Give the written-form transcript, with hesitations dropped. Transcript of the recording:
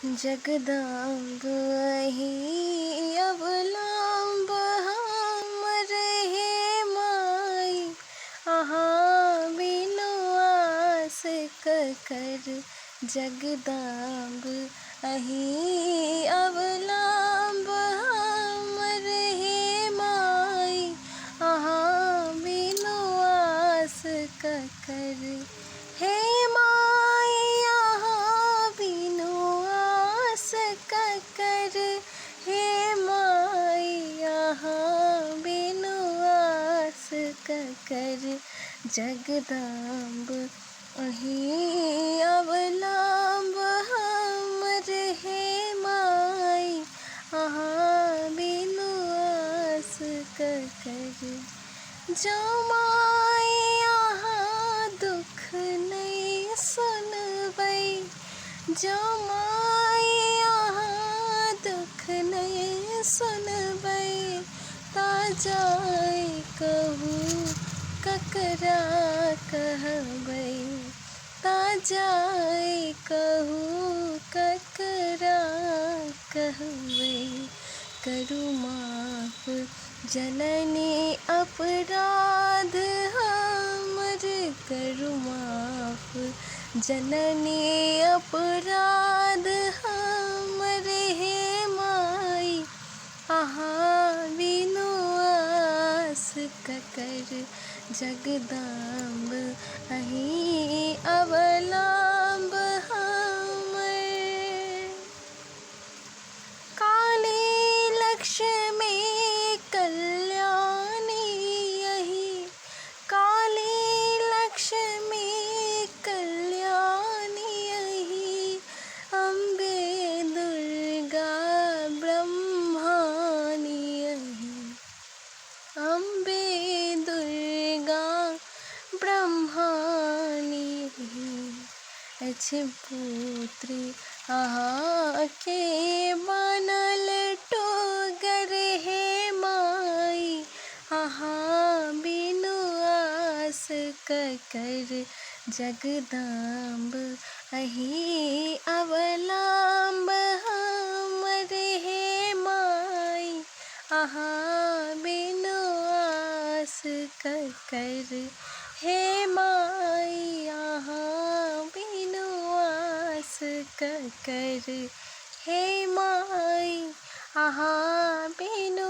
जगदम्ब अहि अवलंब हमर हे माई, अहाँ बिनु आस ककर। जगदम्ब अहि अवलंब हमर हे माई, अहाँ बिनु आस ककर। हे माई अहाँ बिनु आस ककर, हे माई अहाँ बिनु आस ककर। जगदम्ब अहि अवलंब हमर हे माई, अहाँ बिनु आस ककर। जो माई अहाँ दुख नहीं सुनबै, जो माई अहाँ दुख नहीं सुनबै, ता जाय कहूँ ककरा कहबै, ता जाय कहूँ ककरा कहबै। करू माफ जननी अपराध हमर, करू माफ जननी अपराध हमर हे माई, अहाँ बिनु आस ककर। जगदम्ब अहि अवलंब हमर। काली लक्ष्मी कल्याणी अहि, काली लक्ष्मी कल्याणी अहि, अम्बे दुर्गा ब्रह्माणी अहि, अम्बे दुर्गा ब्रह्माणी अहि। अछि पुत्री अहाँ के बनल टोगर हे माई, अहाँ बिनु आस ककर। जगदम्ब अहि अवलंब हमर हे माई, अहाँ बिनु आस ककर। हे माई अहाँ बिनु आस ककर, हे माई अहाँ बिनु